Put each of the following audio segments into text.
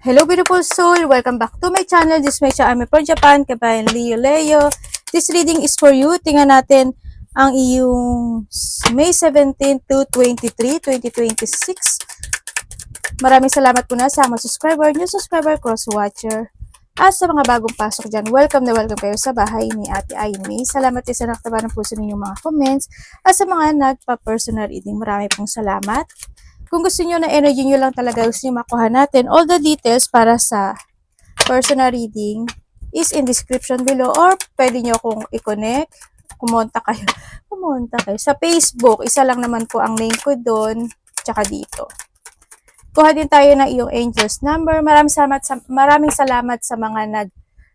Hello beautiful soul! Welcome back to my channel. This is Meisha Ame from Japan, kabayan Leo. This reading is for you. Tingnan natin ang iyong May 17 to 23, 2026. Maraming salamat po na sa mga subscriber, new subscriber, cross-watcher. At sa mga bagong pasok dyan, welcome na welcome kayo sa bahay ni Ate Aimee. Salamat din sa nakataba ng puso ninyong mga comments. At sa mga nagpa-personal reading, marami pong salamat. Kung gusto niyo na energy niyo lang talaga, gusto niyo makuha natin, all the details para sa personal reading is in description below or pwede niyo akong i-connect, kumonta kayo. Kumonta kayo. Sa Facebook, isa lang naman po ang name ko doon, tsaka dito. Kuha din tayo ng iyong angels number. Maraming salamat sa mga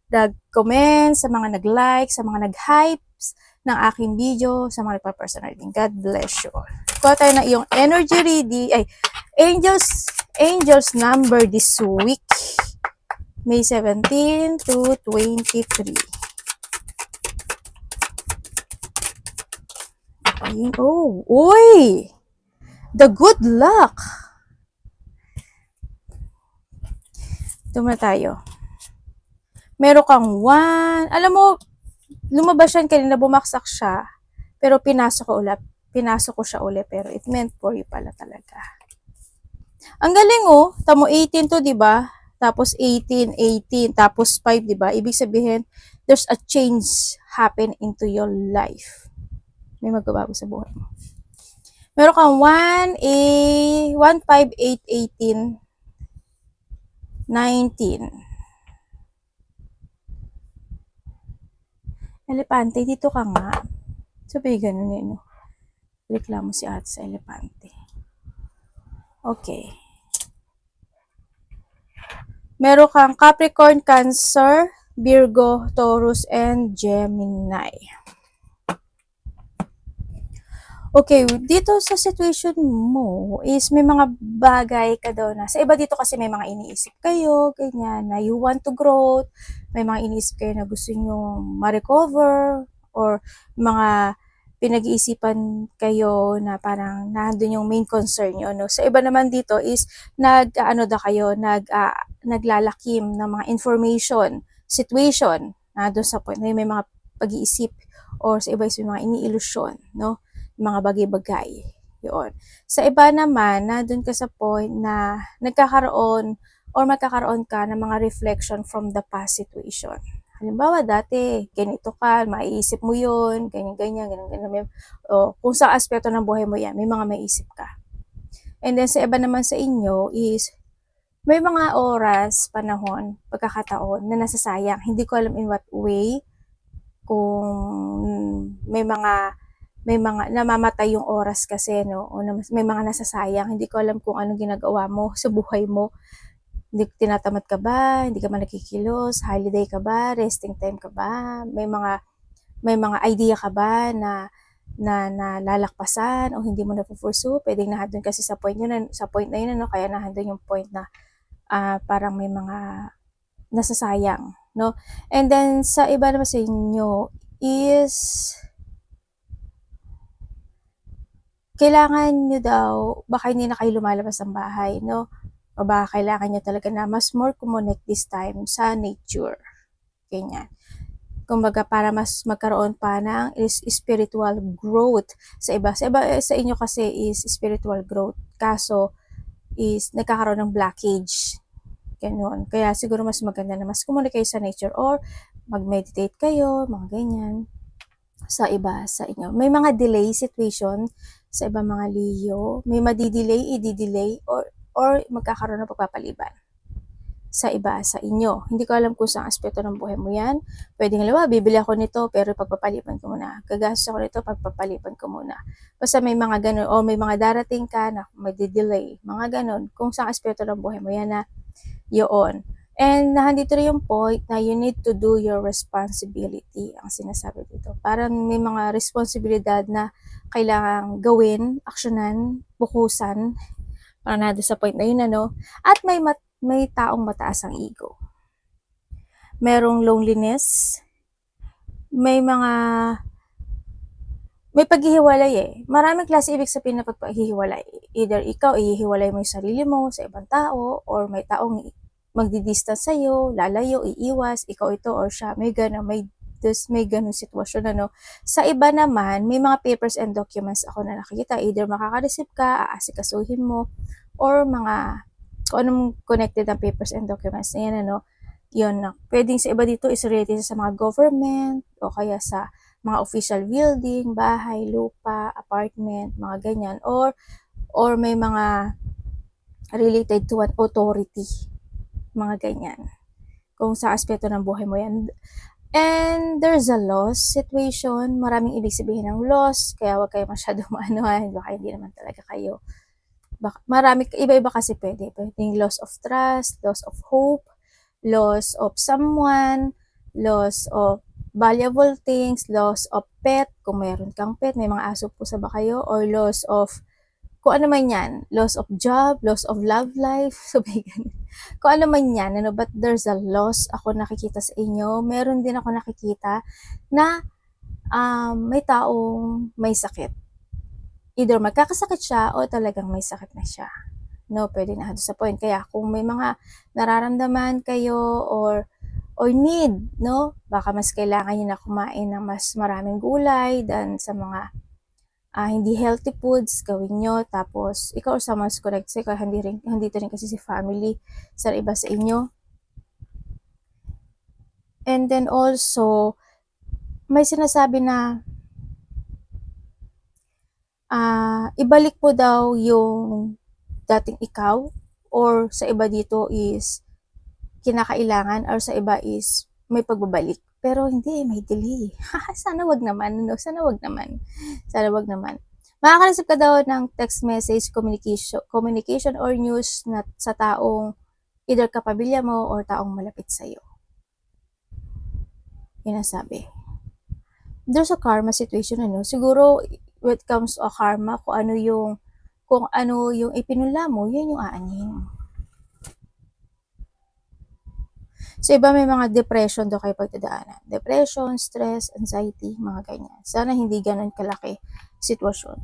nag-comment, sa mga nag-like, sa mga nag-hypes ng aking video, sa mga nagpa-personal reading. God bless you all. Kuha tayo ng iyong energy reading, angels number this week, May 17 to 23. Oh, uy! The good luck! Ito na tayo. Meron kang 1. Alam mo, lumabas yan kanina, bumaksak siya. Pero pinasok ko siya ulit. Pero it meant for you pala talaga. Ang galing oh. Tamo 18 to, di ba? Tapos 18, 18, tapos 5, di ba? Ibig sabihin, there's a change happen into your life. May magbabago sa buhay mo. Meron kang 1, 5, 8, 18, 19. Elepante, dito ka nga. Sabi ganun eh, no? Reklamo si ate sa elepante. Okay. Meron kang Capricorn, Cancer, Virgo, Taurus, and Gemini. Okay, dito sa situation mo is may mga bagay ka daw na, sa iba dito kasi may mga iniisip kayo, ganyan, na you want to grow, may mga iniisip kayo na gusto nyo ma-recover, or mga pinag-iisipan kayo na parang nandun yung main concern nyo, no? Sa iba naman dito is naglalakim ng mga information, situation, doon sa point na may mga pag-iisip, or sa iba is may mga iniilusyon, no? Mga bagay-bagay. Yun. Sa iba naman, nandun ka sa point na nagkakaroon or magkakaroon ka ng mga reflection from the past situation. Halimbawa, dati, ganito ka, maiisip mo yun, ganyan-ganyan, ganyan-ganyan. O, kung sa aspeto ng buhay mo yan, may mga maiisip ka. And then, sa iba naman sa inyo is, may mga oras, panahon, pagkakataon na nasasayang. Hindi ko alam in what way, kung may mga namamatay yung oras kasi, no? O may mga nasasayang. Hindi ko alam kung anong ginagawa mo sa buhay mo. Hindi tinatamad ka ba? Hindi ka ba nakikilos? Holiday ka ba? Resting time ka ba? May mga idea ka ba na lalakpasan o hindi mo na pursue? Pwedeng nahadon kasi sa point na yun, no? Kaya nahadon yung point na parang may mga nasasayang, no? And then sa iba naman sa inyo is kailangan nyo daw, baka hindi na kayo lumalabas ng bahay, no? O baka kailangan nyo talaga na mas more connect this time sa nature. Ganyan. Kumbaga, para mas magkaroon pa ng spiritual growth sa iba. Sa inyo kasi is spiritual growth. Kaso, is nagkakaroon ng blockage. Ganun. Kaya siguro mas maganda na mas connect kayo sa nature or mag-meditate kayo, mga ganyan. Sa iba sa inyo. May mga delay situation sa ibang mga Leo, may madidelay, i-delay, or magkakaroon ng pagpapaliban sa iba sa inyo. Hindi ko alam kung saan aspeto ng buhay mo yan. Pwede nga, bibili ako nito, pero pagpapaliban ko muna. Gagastos ako nito, pagpapaliban ko muna. Basta may mga ganun, o may mga darating ka na madidelay, mga ganun. Kung saan aspeto ng buhay mo yan na yun. And nandito rin yung point na you need to do your responsibility, ang sinasabi dito. Parang may mga responsibilidad na kailangang gawin, aksyonan, bukusan, parang nandito sa point na yun, ano? At may taong mataas ang ego. Merong loneliness, may paghihiwalay eh. Maraming klase ibig sabihin na paghihiwalay. Either ikaw, ihihiwalay mo yung sarili mo sa ibang tao, or may taong magdi-distance sa'yo, lalayo, iiwas, ikaw ito or siya. May ganun sitwasyon, ano. Sa iba naman, may mga papers and documents ako na nakikita. Either makaka-receive ka, aasikasuhin mo, or kung anong connected ang papers and documents na yan, ano. Yun na. Pwedeng sa iba dito is related sa mga government, o kaya sa mga official building, bahay, lupa, apartment, mga ganyan. Or may mga related to an authority, mga ganyan. Kung sa aspeto ng buhay mo yan. And there's a loss situation. Maraming ibig sabihin ng loss, kaya wag kayo masyadong maanuhan, baka hindi naman talaga kayo. Iba-iba kasi pwede. Pwedeng loss of trust, loss of hope, loss of someone, loss of valuable things, loss of pet, kung meron kang pet, may mga aso po sa ba kayo, or loss of kung ano man yan, loss of job, loss of love life, so kung ano man yan, ano, but there's a loss ako nakikita sa inyo. Meron din ako nakikita na may taong may sakit. Either magkakasakit siya o talagang may sakit na siya. No, pwede na sa point. Kaya kung may mga nararamdaman kayo or need, no, baka mas kailangan niyo na kumain ng mas maraming gulay than sa mga hindi healthy foods, gawin nyo. Tapos, ikaw or someone's correct sa'yo, kaya hindi rin kasi si family sa iba sa inyo. And then also, may sinasabi na ibalik mo daw yung dating ikaw, or sa iba dito is kinakailangan, or sa iba is may pagbabalik. Pero hindi, may delay. Sana wag naman, no? Sana wag naman. Makaka-receive ka daw ng text message, communication or news na sa taong either kapamilya mo or taong malapit sa'yo. Yun ang sabi. There's a karma situation, ano? Siguro, when it comes to a karma, kung ano yung ipinula mo, yun yung aanhin. So, iba may mga depression daw kayo pagdadaanan. Depression, stress, anxiety, mga ganyan. Sana hindi ganun kalaki sitwasyon.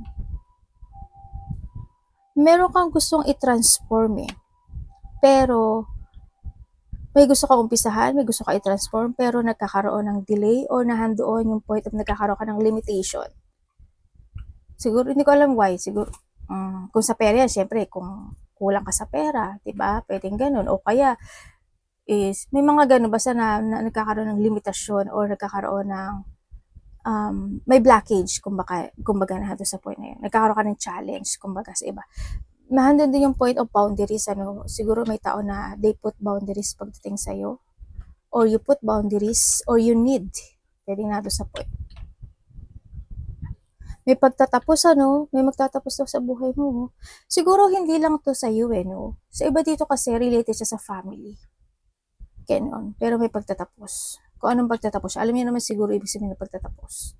Meron kang gustong i-transform pero may gusto ka umpisahan, may gusto ka i-transform, pero nagkakaroon ng delay or nahandoon yung point of nagkakaroon ka ng limitation. Siguro, hindi ko alam why. Siguro, kung sa pera yan, syempre, kung kulang ka sa pera, diba? Pwedeng ganun. O kaya, is may mga ganun basta na nagkakaroon ng limitasyon or nagkakaroon ng may blockage, kumbaga na sa point na yun. Nagkakaroon ka ng challenge, kumbaga sa iba. Nahandun din yung point of boundaries, ano, siguro may tao na they put boundaries pagdating sa'yo, or you put boundaries, or you need, pwede na sa point. May pagtatapos, ano, may magtatapos daw sa buhay mo. Siguro hindi lang to sa iyo, no? Sa iba dito kasi related siya sa family. Ganon. Pero may pagtatapos. Kung anong pagtatapos, alam niyo naman siguro ibig sabihin ng pagtatapos.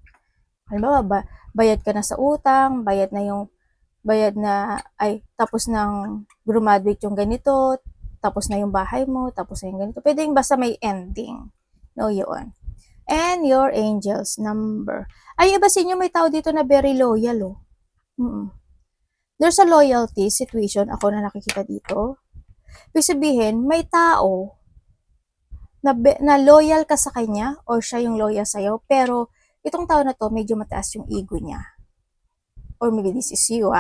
Halimbawa, bayad ka na sa utang, tapos nang graduate yung ganito, tapos na yung bahay mo, tapos na yung ganito. Pwede yung basta may ending. No, yun. And your angel's number. Ay, iba sa inyo, may tao dito na very loyal, There's a loyalty situation ako na nakikita dito. Ibig sabihin, may tao na loyal ka sa kanya or siya yung loyal sa'yo, pero itong tao na to, medyo mataas yung ego niya. Or maybe this is you,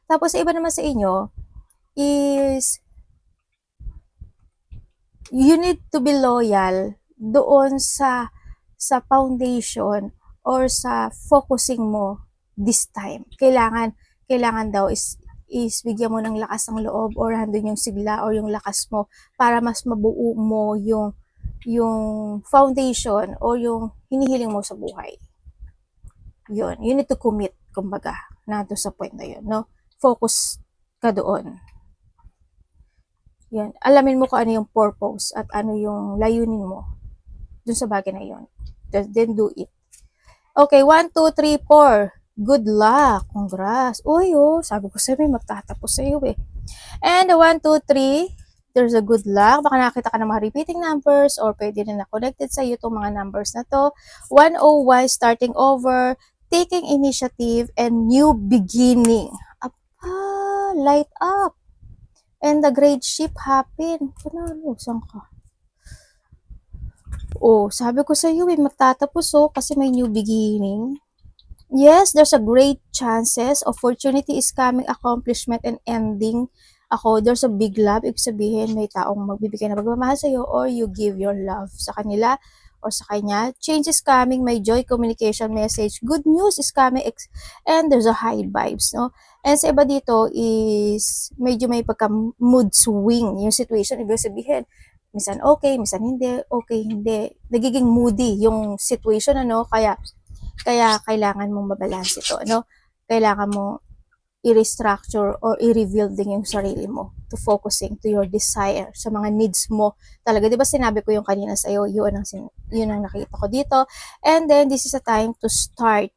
Tapos, iba naman sa inyo is you need to be loyal doon sa foundation or sa focusing mo this time. Kailangan daw is bigyan mo ng lakas ng loob or handun yung sigla or yung lakas mo para mas mabuo mo yung foundation or yung hinihiling mo sa buhay. Yun. You need to commit, kumbaga, nato sa point na yun, no? Focus ka doon. Yan. Alamin mo kung ano yung purpose at ano yung layunin mo dun sa bagay na yun. Then do it. Okay, 1, 2, 3, 4. Good luck. Congrats. Uy, sabi ko sa'yo, may magtatapos sa'yo And 1, 2, 3, there's a good luck. Baka nakita ka ng mga repeating numbers or pwede na connected sa'yo itong mga numbers na to. 1OY, starting over, taking initiative, and new beginning. Light up. And the great shift happen. Panalo, saan ka? Oh, sabi ko sa iyo, magtatapos kasi may new beginning. Yes, there's a great chances. Opportunity is coming, accomplishment and ending. There's a big love. Ibig sabihin, may taong magbibigay na pagmamahal sa'yo or you give your love sa kanila or sa kanya. Change is coming, may joy, communication, message. Good news is coming and there's a high vibes, no? And sa iba dito is medyo may pagka mood swing yung situation. Ibig sabihin, minsan okay, minsan hindi, okay, hindi. Nagiging moody yung situation, kaya kailangan mong mabalance ito, Kailangan mo i-restructure or i-reveal din yung sarili mo to focusing to your desire, sa mga needs mo. Talaga, di ba sinabi ko yung kanina sa'yo, yun ang nakita ko dito. And then, this is a time to start,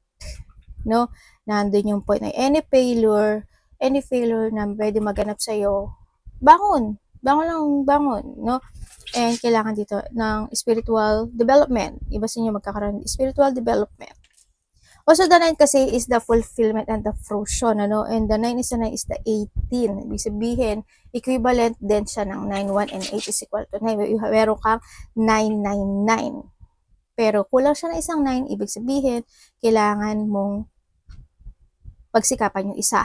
no? Nandun yung point na any failure na pwede maganap sa'yo, bangon lang, bangon, no? And kailangan dito ng spiritual development. Iba sa inyo magkakaroon ng spiritual development. Also, the 9 kasi is the fulfillment and the fruition, And the 9 is the 18. Ibig sabihin, equivalent din siya ng 9, 1, and 8 is equal to 9. Meron kang 999. Pero kulang siya ng isang 9, ibig sabihin, kailangan mong pagsikapan yung isa.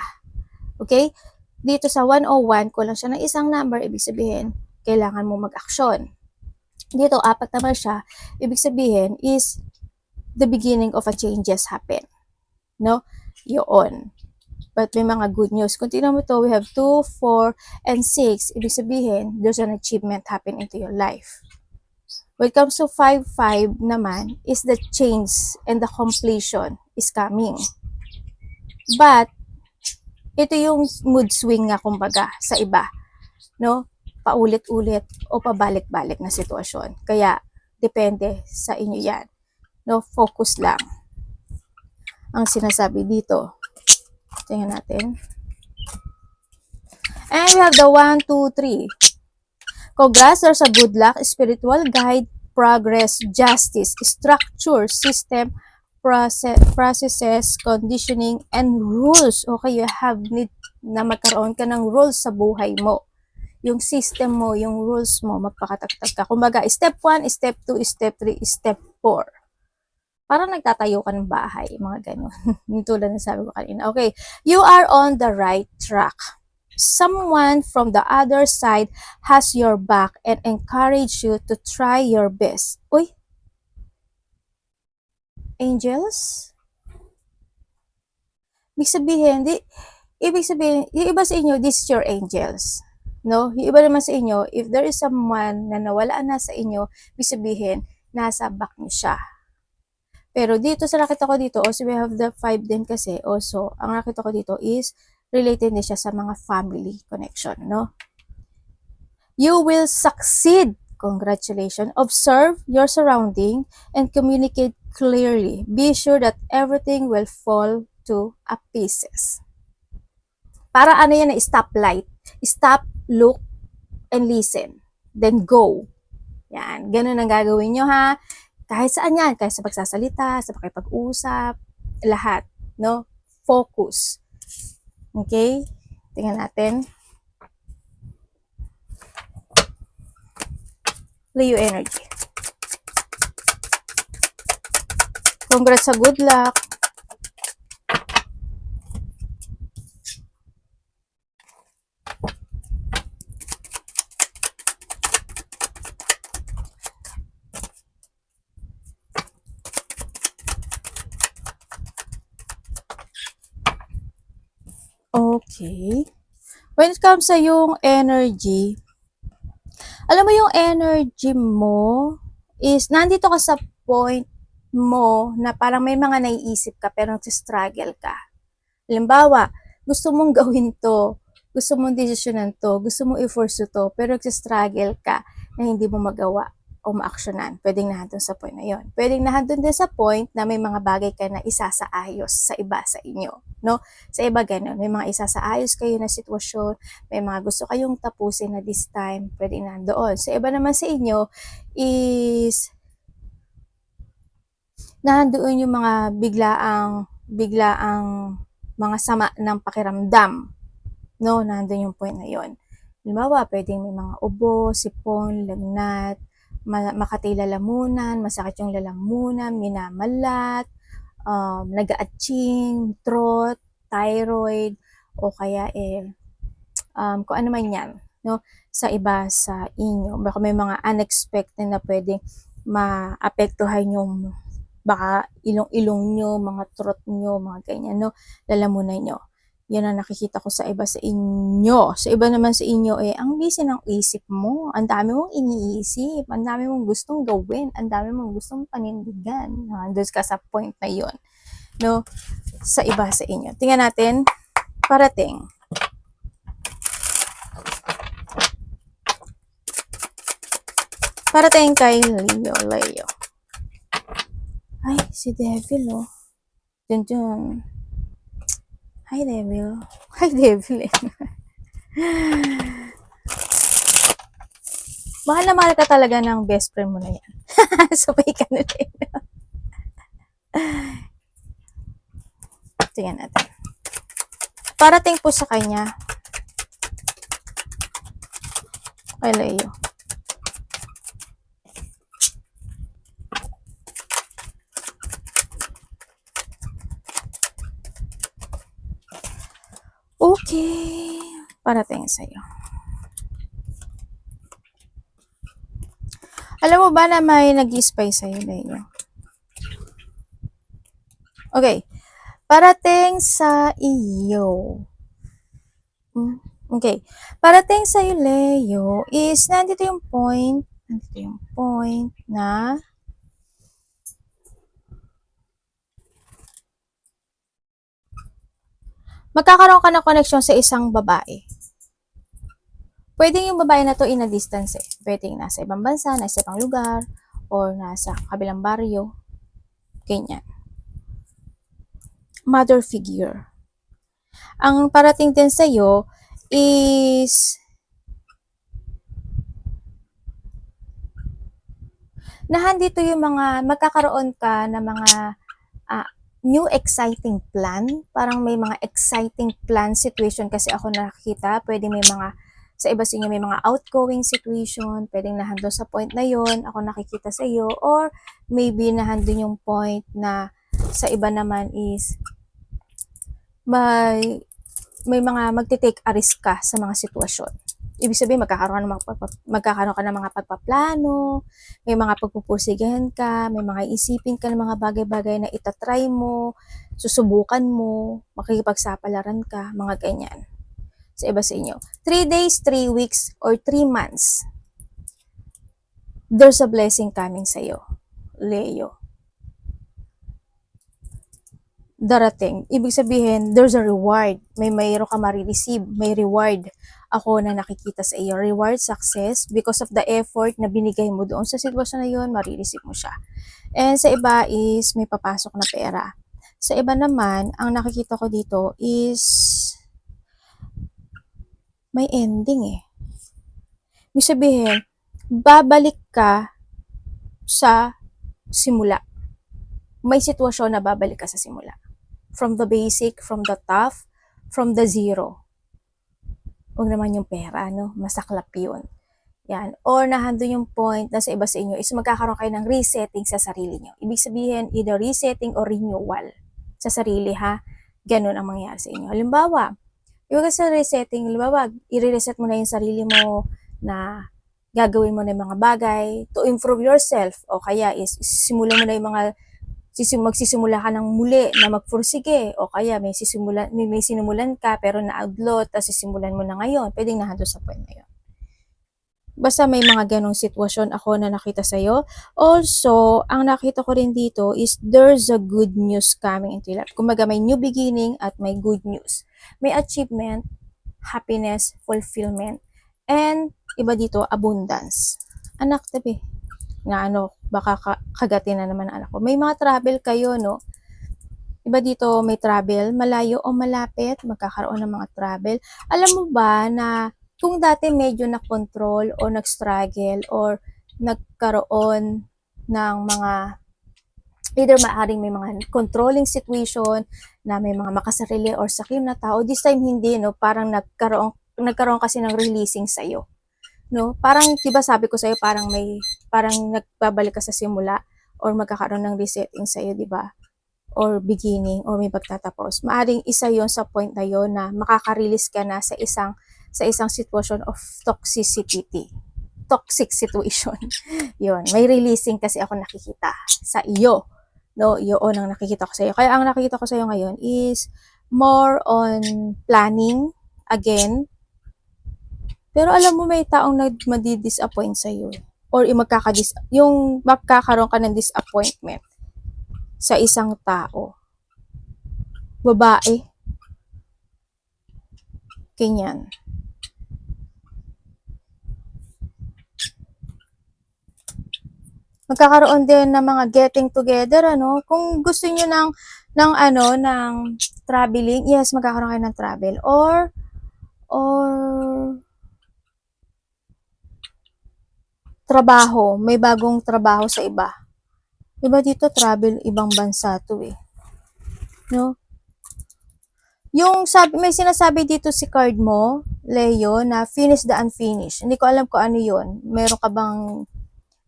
Okay? Dito sa 101, kulang siya ng isang number, ibig sabihin, kailangan mong mag-aksyon. Dito, 4 naman siya, ibig sabihin is the beginning of a changes happen. No? Yun. But may mga good news. Kung tingnan mo to, we have 2, 4, and 6. Ibig sabihin, there's an achievement happen into your life. When it comes to 5, 5 naman, is the change and the completion is coming. But, ito yung mood swing nga kumbaga sa iba. No? Paulit-ulit o pabalik-balik na sitwasyon. Kaya, depende sa inyo yan. No, focus lang ang sinasabi dito. Tingnan natin. And we have the 1, 2, 3. Congrats, there's a good luck, spiritual guide, progress, justice, structure, system, processes, conditioning, and rules. Okay, you have need na magkaroon ka ng rules sa buhay mo. Yung system mo, yung rules mo, magpakatagtag ka. Kumbaga, step 1, step 2, step 3, step 4. Parang nagtatayo ka ng bahay, mga ganun. Yung tulad na sabi ko kanina. Okay, you are on the right track. Someone from the other side has your back and encourage you to try your best. Uy, angels? Ibig sabihin, yung iba sa inyo, this is your angels. No? Yung iba naman sa inyo, if there is someone na nawala na sa inyo, ibig sabihin, nasa back niyo siya. Pero dito sa nakita ko dito, also we have the 5 din kasi, also, ang nakita ko dito is, related din siya sa mga family connection, no? You will succeed. Congratulations. Observe your surrounding and communicate clearly. Be sure that everything will fall to pieces. Para ano yan na stoplight. Stop, look, and listen. Then go. Yan. Ganun ang gagawin nyo, ha? Kahit saan yan, kahit sa pagsasalita, sa pakipag-usap, lahat, no? Focus. Okay? Tingnan natin. Leo energy. Congrats sa good luck. Okay. When it comes sa yung energy, alam mo yung energy mo is, nandito ka sa point mo na parang may mga naiisip ka pero nagsistruggle ka. Halimbawa, gusto mong gawin to, gusto mong desisyonan to, gusto mong i-force to, pero nagsistruggle ka na hindi mo magawa o maaksyonan. Pwedeng nandun sa point na yon. Pwedeng nandun din sa point na may mga bagay ka na isasaayos sa iba sa inyo. No? Sa iba ganun. May mga isasaayos kayo na sitwasyon, may mga gusto kayong tapusin na this time, pwedeng nandoon. Sa iba naman sa inyo is nandoon yung mga biglaang mga sama ng pakiramdam. No, nandun yung point na yon. Halimbawa, pwedeng may mga ubo, sipon, lagnat, makati lalamunan, masakit yung lalamunan, minamalat, nag-aatching, throat, thyroid, o kaya kung ano man yan, no? Sa iba sa inyo. Baka may mga unexpected na pwedeng maapektuhan yung baka ilong-ilong nyo, mga throat nyo, mga ganyan, no? Lalamunan nyo. Yan ang nakikita ko sa iba sa inyo. Sa iba naman sa inyo, ang busy ng isip mo. Ang dami mong iniisip. Ang dami mong gustong gawin. Ang dami mong gustong panindigan. Doon ka sa point na yun. No? Sa iba sa inyo. Tingnan natin. Parating. Parating kay Leo. Ay, si Devil, oh. Dun. Hi, Devil. Hi, Devil. Mahal na mahal ka talaga ng best friend mo na yan. Sabay ka na rin. Tingnan natin. Parating po sa kanya. Kay Leo. Okay. Parating sa'yo. Alam mo ba na may nag-spy sa'yo, Leo? Okay. Parating sa iyo. Okay. Parating sa iyo, Leo, is nandito yung point na magkakaroon ka ng connection sa isang babae. Pwede yung babae na to in a distance Pwedeng nasa ibang bansa, nasa ibang lugar, or nasa kabilang baryo. Ganyan. Mother figure. Ang parating din sa'yo is nahandito yung mga magkakaroon ka ng mga new exciting plan. Parang may mga exciting plan situation kasi ako nakikita. Pwede may mga sa iba sa inyo may mga outgoing situation, pwedeng nahandun sa point na yon, ako nakikita sa iyo, or maybe nahandun yung point na sa iba naman is may mga magte-take a risk ka sa mga sitwasyon. Ibig sabihin, magkakaroon ka ng mga pagpaplano, may mga pagpupursigahan ka, may mga isipin ka ng mga bagay-bagay na itatry mo, susubukan mo, makikipagsapalaran ka, mga ganyan. Sa iba sa inyo. 3 days, 3 weeks, or 3 months, there's a blessing coming sa'yo, Leo. Darating. Ibig sabihin, there's a reward. Mayroon ka marireceive. May reward ako na nakikita sa iyo. Reward, success, because of the effort na binigay mo doon sa sitwasyon na yun, marireceive mo siya. And sa iba is, may papasok na pera. Sa iba naman, ang nakikita ko dito is, may ending Ibig sabihin, babalik ka sa simula. May sitwasyon na babalik ka sa simula. From the basic, from the tough, from the zero. Huwag naman yung pera, no? Masaklap yun. Yan. Or nahandun yung point na sa iba sa inyo is magkakaroon kayo ng resetting sa sarili nyo. Ibig sabihin, either resetting or renewal sa sarili, ha? Ganun ang mangyayari sa inyo. Halimbawa, yung sa resetting, halimbawa, i-reset mo na yung sarili mo na gagawin mo na yung mga bagay to improve yourself. O kaya is simulan mo na yung mga magsisimula ka ng muli na magpursige o kaya may sinimulan ka pero na-outlaw tapos sisimulan mo na ngayon, pwedeng nahandun sa point na yun. Basta may mga ganong sitwasyon ako na nakita sa'yo. Also, ang nakita ko rin dito is there's a good news coming into your life. Kumbaga may new beginning at may good news. May achievement, happiness, fulfillment, and iba dito, abundance. Anak, tabi nga baka kagatin na naman anak ko. May mga travel kayo, no? Iba dito, may travel, malayo o malapit, magkakaroon ng mga travel. Alam mo ba na kung dati medyo na-control o nag-struggle or nagkaroon ng mga either maaring may mga controlling situation na may mga makasarili or sakit na tao, this time hindi, no? Parang nagkaroon nagkaroon kasi ng releasing sa'yo. No? Parang, diba sabi ko sa'yo, parang nagbabalik ka sa simula or magkakaroon ng resetting sa'yo, diba? Or beginning, or may pagtatapos. Maaring isa yon sa point na yon na makaka-release ka na sa isang situation of toxic situation. Yon, may releasing kasi ako nakikita sa iyo. No, yun ang nakikita ko sa iyo. Kaya ang nakikita ko sa iyo ngayon is more on planning again. Pero alam mo may taong madi-disappoint sa iyo or yung magkakaroon ka ng disappointment sa isang tao. Babae. Ganyan. Magkakaroon din ng mga getting together, ano? Kung gusto niyo ng traveling, yes, magkakaroon kayo ng travel. Or trabaho, may bagong trabaho sa iba. Diba dito travel, ibang bansa to eh. No? Yung may sinasabi dito si card mo, Leo, na finish the unfinished. Hindi ko alam kung ano yun. Meron ka bang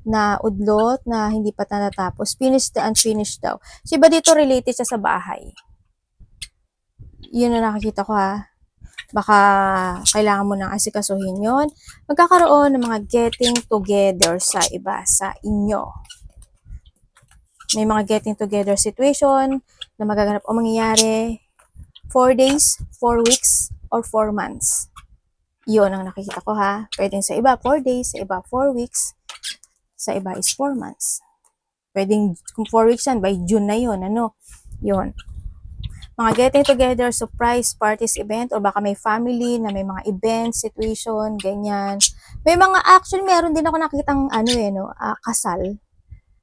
na udlot na hindi pa natatapos? Finish the unfinished daw. So, iba dito related siya sa bahay. Yun na nakikita ko ha. Baka kailangan mo nang asikasuhin yon. Magkakaroon ng mga getting together sa iba, sa inyo. May mga getting together situation na magaganap o mangyayari 4 days, 4 weeks, or 4 months. Yun ang nakikita ko ha. Pwedeng sa iba 4 days, sa iba 4 weeks, sa iba is 4 months. Pwedeng kung 4 weeks yan, by June na yun, ano? Yun. Mga getting together, surprise parties, event, or baka may family na may mga event, situation, ganyan. May mga, actually, meron din ako nakitang, kasal.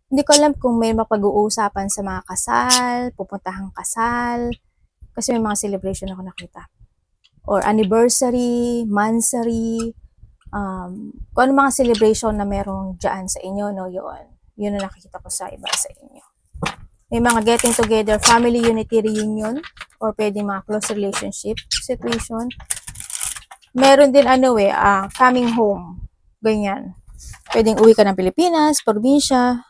Hindi ko alam kung may mapag-uusapan sa mga kasal, pupuntahang kasal, kasi may mga celebration ako nakita. Or anniversary, mansary, kung ano mga celebration na merong dyan sa inyo, no, yun na nakikita ko sa iba sa inyo. May mga getting together, family unity reunion, or pwede mga close relationship situation. Meron din coming home, ganyan. Pwedeng uwi ka ng Pilipinas, probinsya,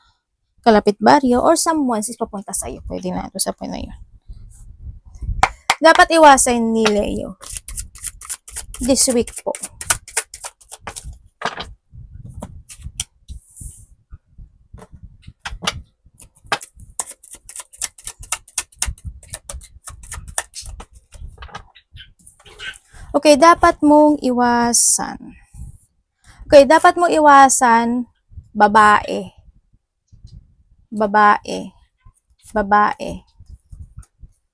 kalapit baryo, or someone is papunta sa'yo. Pwede na ito sa point na yun. Dapat iwasan ni Leo this week po. Okay, dapat mong iwasan. Babae.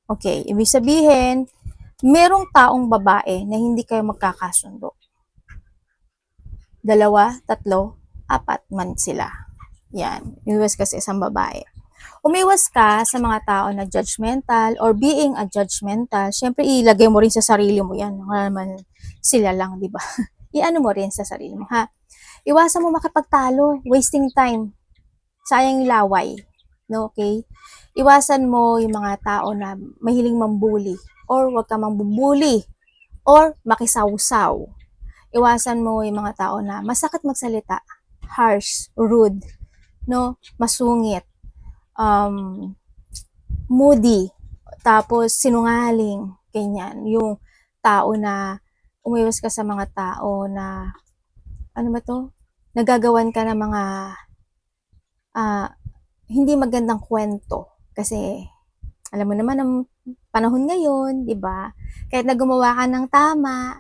Okay, ibig sabihin, merong taong babae na hindi kayo magkakasundo. 2, 3, 4 man sila. Yan, iwas ka sa isang babae. Umiwas ka sa mga tao na judgmental or being a judgmental. Siyempre, ilagay mo rin sa sarili mo yan. Wala naman sila lang, di ba? Iano mo rin sa sarili mo, ha? Iwasan mo makipagtalo, wasting time. Sayang yung laway. No, okay? Iwasan mo yung mga tao na mahiling mambuli or wag ka mambubuli or makisawsaw. Iwasan mo yung mga tao na masakit magsalita, harsh, rude, no, masungit, moody, tapos sinungaling, ganyan. Yung tao na umiwas ka sa mga tao na nagagawan ka ng mga hindi magandang kwento. Kasi alam mo naman ang panahon ngayon, 'di ba? Kahit na gumawa ka ng tama,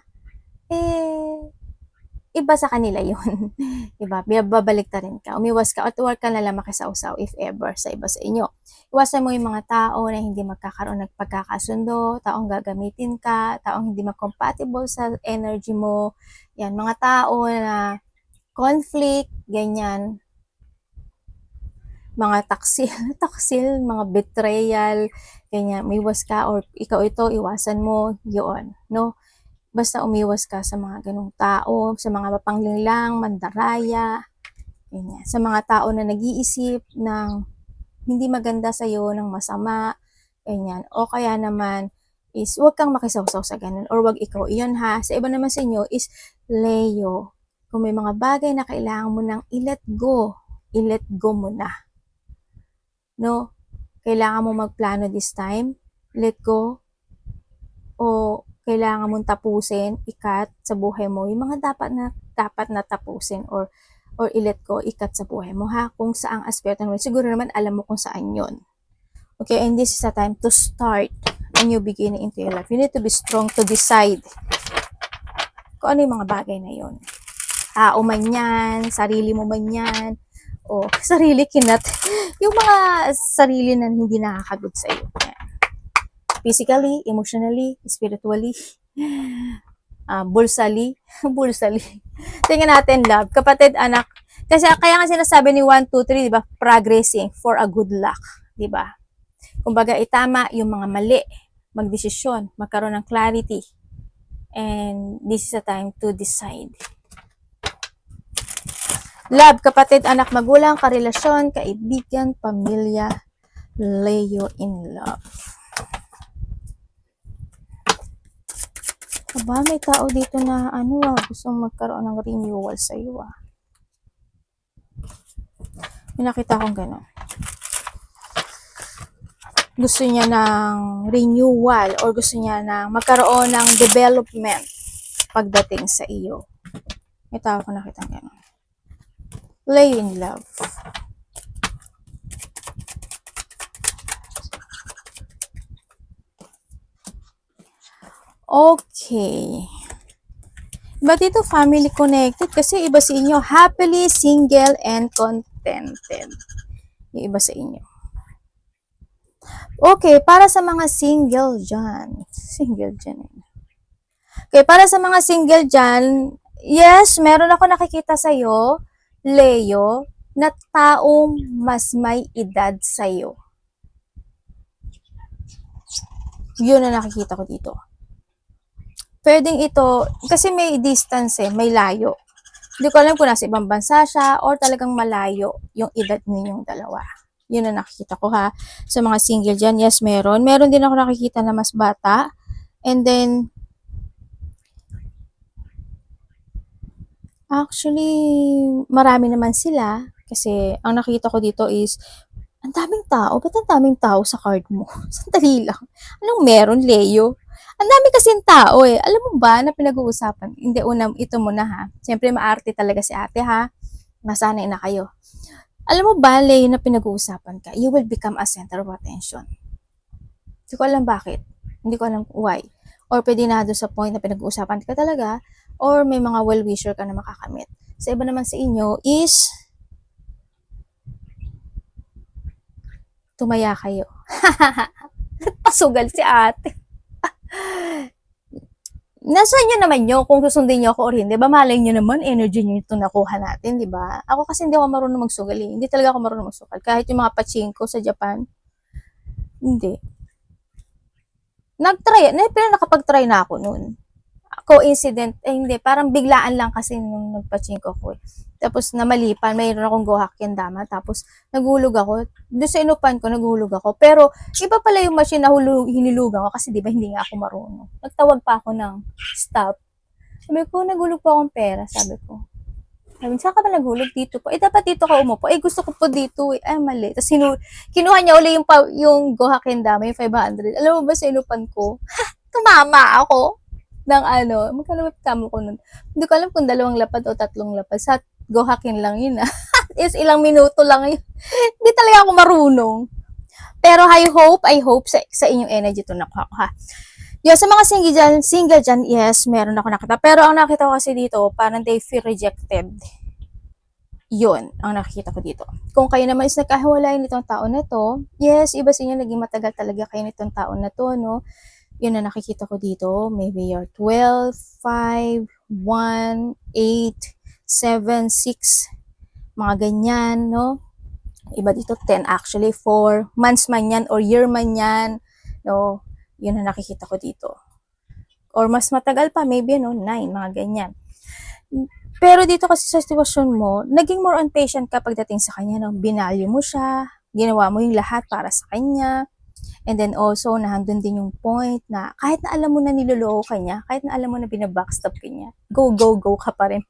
iba sa kanila 'yun. 'Di ba? Babalik ta rin ka. Umiwas ka at huwag ka na lang makisawsaw if ever sa iba sa inyo. Iwasan mo yung mga tao na hindi magkakaroon ng pagkakasundo, taong gagamitin ka, taong hindi mag-compatible sa energy mo. Yan, mga tao na conflict, ganyan. Mga taksil, mga betrayal, ganyan. Umiwas ka or ikaw ito, iwasan mo, yun, no? Basta umiwas ka sa mga ganong tao, sa mga mapanglinglang, mandaraya, ganyan. Sa mga tao na nag-iisip ng hindi maganda sa'yo, ng masama, ganyan. O kaya naman, is huwag kang makisawsaw sa ganun or huwag ikaw iyon ha. Sa iba naman sa inyo is Leo. Kung may mga bagay na kailangan mo nang i-let go mo na. No? Kailangan mo magplano this time, let go, o kailangan mong tapusin, ikat sa buhay mo, yung mga dapat na tapusin or i-let go, ikat sa buhay mo ha, kung saang aspeto mo. Siguro naman alam mo kung saan yon. Okay, and this is the time to start a new beginning into your life. You need to be strong to decide kung ano yung mga bagay na yon. Tao man yan, sarili mo man yan, o sarili kinat, yung mga sarili na hindi nakakagood sa iyo. Physically, emotionally, spiritually, bulsally. Tingnan natin, love. Kapatid, anak. Kasi kaya nga sinasabi ni 1, 2, 3, di ba? Progressing for a good luck. Di ba? Kumbaga, itama yung mga mali. Magdesisyon. Magkaroon ng clarity. And this is a time to decide. Love, kapatid, anak, magulang, karelasyon, kaibigan, pamilya, Leo in love. Aba, may tao dito na gusto magkaroon ng renewal sa iyo May nakita akong gano'n. Gusto niya ng renewal or gusto niya na magkaroon ng development pagdating sa iyo. May tao ko nakita gano'n. Lay in love. Okay. But ito family connected kasi iba sa inyo happily single and contented. Yung iba sa inyo. Okay, para sa mga single dyan. Okay, para sa mga single dyan, yes, meron ako nakikita sa'yo, Leo, na taong mas may edad sa'yo. Yun na nakikita ko dito. Pwedeng ito, kasi may distance may layo. Hindi ko alam kung nasa ibang bansa siya or talagang malayo yung edad ninyong dalawa. Yun na nakikita ko ha. Sa mga single dyan, yes, meron. Meron din ako nakikita na mas bata. And then, actually, marami naman sila. Kasi, ang nakita ko dito is, ang daming tao. Ba't ang daming tao sa card mo? Sandali lang. Anong meron, Leo? Ang dami kasing tao Alam mo ba na pinag-uusapan? Hindi, ito muna ha. Siyempre, maarte talaga si ate ha. Nasanay na kayo. Alam mo ba, Leo, na pinag-uusapan ka, you will become a center of attention. Hindi ko alam bakit. Hindi ko alam why. Or pwede na doon sa point na pinag-uusapan ka talaga, or may mga well-wisher ka na makakamit. Sa iba naman sa inyo is, tumaya kayo. Pasugal si ate. Nasa inyo naman nyo kung susundin nyo ako or hindi. Ba malay nyo naman, energy nyo ito nakuha natin, di ba? Ako kasi hindi ako marunong magsugal Hindi talaga ako marunong magsugal. Kahit yung mga pachinko sa Japan, hindi. Pero nakapag-try na ako noon. Coincident, hindi, parang biglaan lang kasi nung nagpachinko ko Tapos namalipan, mayroon akong gohak kendama, tapos naghulog ako. Doon sa inupan ko, naghulog ako. Pero iba pala yung machine na hinulugan ko kasi di ba hindi nga ako marunong. Nagtawag pa ako ng stop. Sabi ko, naghulog po akong pera, sabi ko. Sabi, saan ka ba naghulog? Dito po. Dapat dito ka umupo. Gusto ko po dito mali. Tapos kinuha niya uli yung gohak kendama, yung 500. Alam mo ba sa inupan ko? Tumama ako ng magkano tama ko nun. Hindi ko alam kung 2 lapad o 3 lapad. Sa gohakin lang yun Is ilang minuto lang yun. Hindi talaga ako marunong. Pero I hope sa inyong energy to nakuha ko ha. Yo, sa mga single dyan, yes, meron ako nakita. Pero ang nakita ko kasi dito, parang they feel rejected. Yun, ang nakikita ko dito. Kung kayo naman is nagkahiwalay nitong taon na to, yes, iba sa inyo, naging matagal talaga kayo nitong taon na to, no? Yun na nakikita ko dito. Maybe you're 12, 5, 1, 8, 7, 6, mga ganyan, no? Iba dito, 10 actually, 4 months man yan or year man yan, no? Yun na nakikita ko dito. Or mas matagal pa, maybe, 9, mga ganyan. Pero dito kasi sa sitwasyon mo, naging more on patient ka pagdating sa kanya, no? Binalyo mo siya, ginawa mo yung lahat para sa kanya, And then also, nandun din yung point na kahit na alam mo na niloloko ka niya, kahit na alam mo na binabackstab ka niya, go, go, go ka pa rin.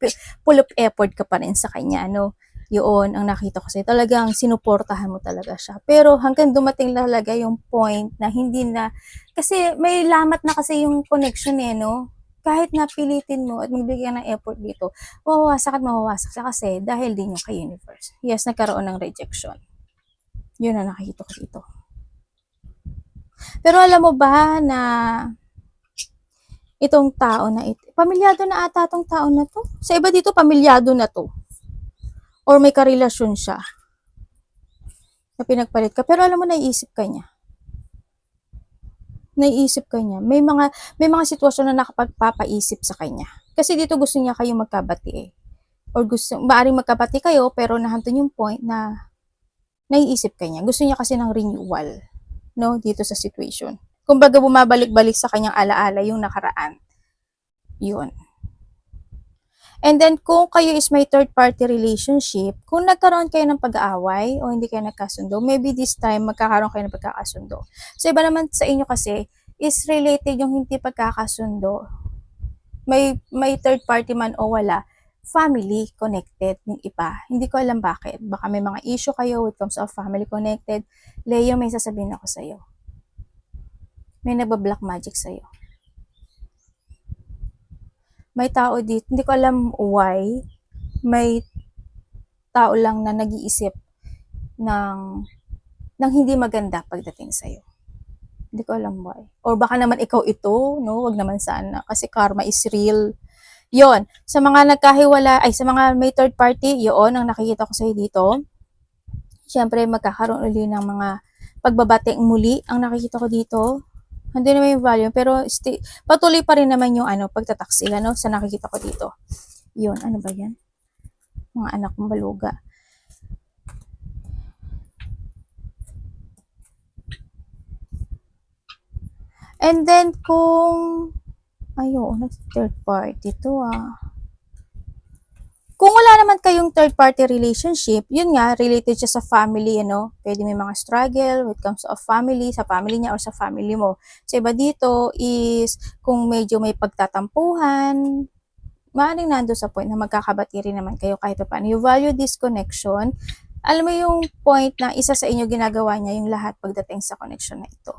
Full of effort ka pa rin sa kanya, no? Yun, ang nakita ko sa'yo. Talagang sinuportahan mo talaga siya. Pero hanggang dumating talaga yung point na hindi na, kasi may lamat na kasi yung connection eh, no? Kahit napilitin mo at magbigay ng effort dito, mawawasak at mawawasak siya kasi dahil din yung kay universe. Yes, nagkaroon ng rejection. Yun ang nakikita ko dito. Pero alam mo ba na itong tao na ito, pamilyado na ata itong tao na to? Sa iba dito, pamilyado na to. Or may karelasyon siya na pinagpalit ka. Pero alam mo, naiisip ka niya. Naiisip ka niya. May mga sitwasyon na nakapagpapaisip sa kanya. Kasi dito gusto niya kayo magkabati eh. Or maaring magkabati kayo, pero nahantun yung point na naiisip ka niya. Gusto niya kasi ng renewal, no, dito sa situation. Kumbaga bumabalik-balik sa kanyang alaala yung nakaraan. Yun. And then, kung kayo is may third-party relationship, kung nagkaroon kayo ng pag-aaway o hindi kayo nagkasundo, maybe this time magkakaroon kayo ng pagkakasundo. So, iba naman sa inyo kasi, is related yung hindi pagkakasundo. May third-party man o wala, family connected yung iba. Hindi ko alam bakit. Baka may mga issue kayo when it comes to family connected. Leo, may sasabihin ako sa'yo. May nagba-black magic sa'yo. May tao dito, hindi ko alam why, may tao lang na nag-iisip ng hindi maganda pagdating sa'yo. Hindi ko alam why. Or baka naman ikaw ito, no? Wag naman sana, kasi karma is real. Yon, sa mga nagkahiwala, sa mga may third party, yon ang nakikita ko sa'yo dito. Siyempre, magkakaroon uli ng mga pagbabating muli, ang nakikita ko dito. Hindi naman yung volume, pero patuloy pa rin naman yung pagtataksil, sa nakikita ko dito. Yun, ano ba yan? Mga anak kong baluga. And then, kung, third party to Kung wala naman kayong third party relationship, yun nga, related siya sa family, pwede may mga struggle when it comes to family, sa family niya or sa family mo. So, iba dito is, kung medyo may pagtatampuhan, maaaring nando sa point na magkakabati rin naman kayo kahit pa paano. You value this connection. Alam mo yung point na isa sa inyo ginagawa niya yung lahat pagdating sa connection na ito.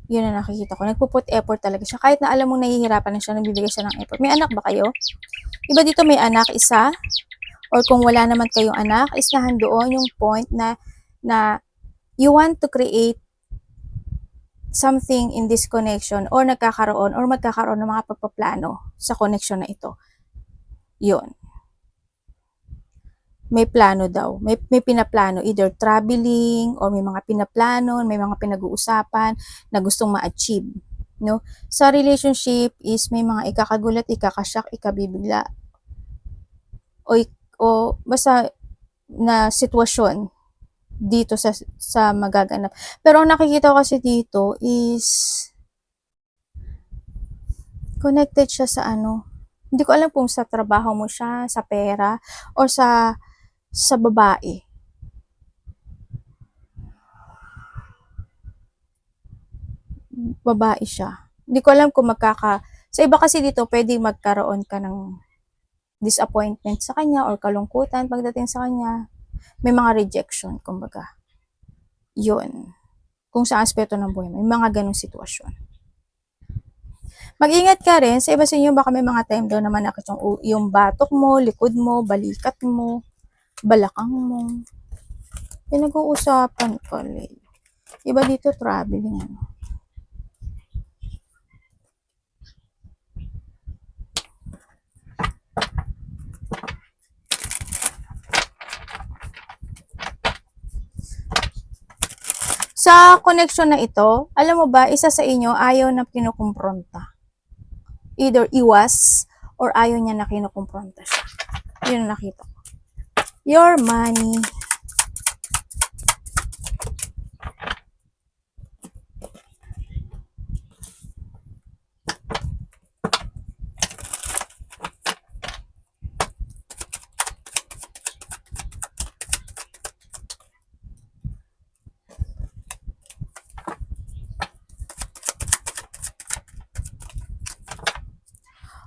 Yun ang nakikita ko. Nagpuput effort talaga siya. Kahit na alam mong nahihirapan na siya, nagbibigay siya ng effort. May anak ba kayo? Iba dito may anak, isa. Or kung wala naman kayong anak, is nahandoon yung point na you want to create something in this connection or magkakaroon ng mga pagpaplano sa connection na ito. Yun. May plano daw. May pinaplano, either traveling or may mga pinaplano, may mga pinag-uusapan na gustong ma-achieve, no? Sa relationship is may mga ikakagulat, ikakashock, ikabibigla o basta na sitwasyon dito sa magaganap. Pero ang nakikita ko kasi dito is connected siya sa hindi ko alam kung sa trabaho mo siya, sa pera, or sa babae. Babae siya. Hindi ko alam kung sa iba kasi dito, pwedeng magkaroon ka ng disappointment sa kanya or kalungkutan pagdating sa kanya. May mga rejection, kumbaga. Yun. Kung sa aspeto ng buhay, may mga ganong sitwasyon. Mag-ingat ka rin. Sa iba sa inyo, baka may mga time daw naman nakit yung batok mo, likod mo, balikat mo, balakang mo. Pinag-uusapan ko. Iba dito, traveling. Sa connection na ito, alam mo ba, isa sa inyo ayaw na kinukumpronta. Either iwas or ayaw niya na kinukumpronta siya. Yun ang nakita ko. Your money.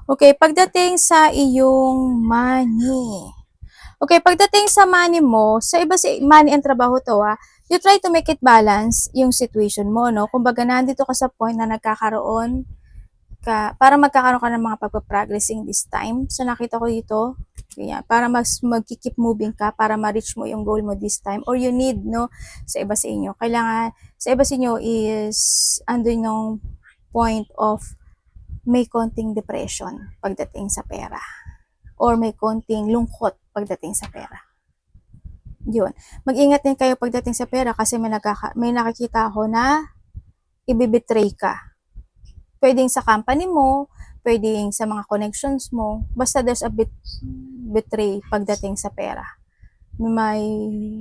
Okay, pagdating sa iyong money. Okay, pagdating sa money mo, sa iba si money and trabaho to you try to make it balance yung situation mo, no? Kumbaga, nandito ka sa point na nagkakaroon para magkakaroon ka ng mga pagpa-progressing this time. So, nakita ko dito, kaya, para mag-keep moving ka, para ma-reach mo yung goal mo this time, or you need, no, sa iba sa inyo. Kailangan, sa iba sa inyo is, andun yung point of may konting depression pagdating sa pera, or may konting lungkot pagdating sa pera. Yun. Mag-ingat din kayo pagdating sa pera kasi may nakikita ako na ibibetray ka. Pwedeng sa company mo, pwedeng sa mga connections mo, basta there's a betray pagdating sa pera. May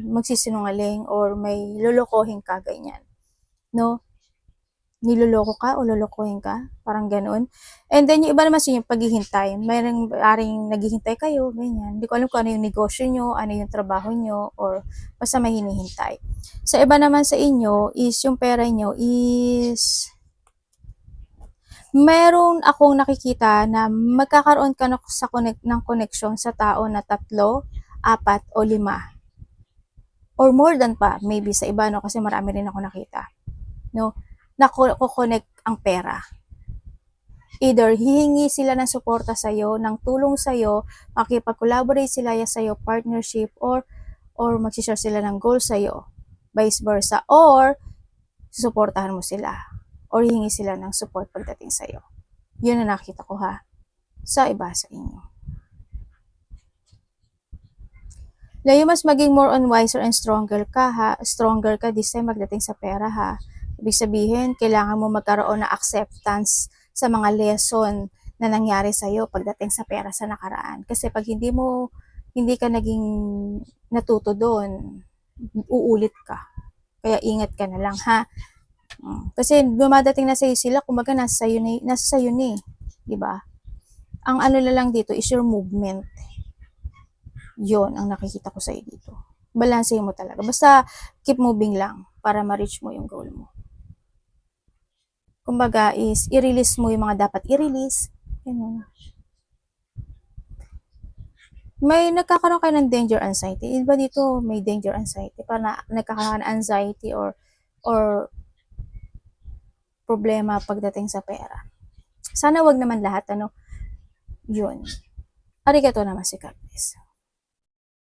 magsisinungaling or may lulukohin ka, ganyan. No? Niloloko ka o lolokohin ka, parang ganoon. And then yung iba naman yung paghihintay. Mayroong aring naghihintay kayo, ganyan. Hindi ko alam kung ano yung negosyo nyo, ano yung trabaho nyo, or basta may hinihintay. Sa iba naman sa inyo is yung pera nyo is meron akong nakikita na magkakaroon ka ng connection sa tao na 3, 4 o 5. Or more than pa, maybe sa iba, no, kasi marami rin ako nakita. No? Na connect ang pera. Either hihingi sila ng suporta sa'yo, ng tulong sa'yo, makipag-collaborate sila sa'yo, partnership, or mag-share sila ng goal sa'yo, vice versa, or susuportahan mo sila, or hihingi sila ng support pagdating sa'yo. Yun na nakita ko sa iba sa inyo. Layo mas maging more on wiser and stronger ka stronger ka this time pagdating sa pera Ibig sabihin, kailangan mo magkaroon ng acceptance sa mga lesson na nangyari sa'yo pagdating sa pera sa nakaraan. Kasi pag hindi ka naging natuto doon, uulit ka. Kaya ingat ka na lang, Kasi dumadating na sa'yo sila, kumbaga nasa sa'yo ni, di ba? Ang ano na lang dito is your movement. Yon ang nakikita ko sa'yo dito. Balansehin mo talaga. Basta keep moving lang para ma-reach mo yung goal mo. Kumbaga is i-release mo yung mga dapat i-release. Ganun. May nagkakaroon kayo ng danger anxiety. Iba dito may danger anxiety. Para nagkakaroon ng anxiety or problema pagdating sa pera. Sana wag naman lahat, yun. Arigato naman si God bless.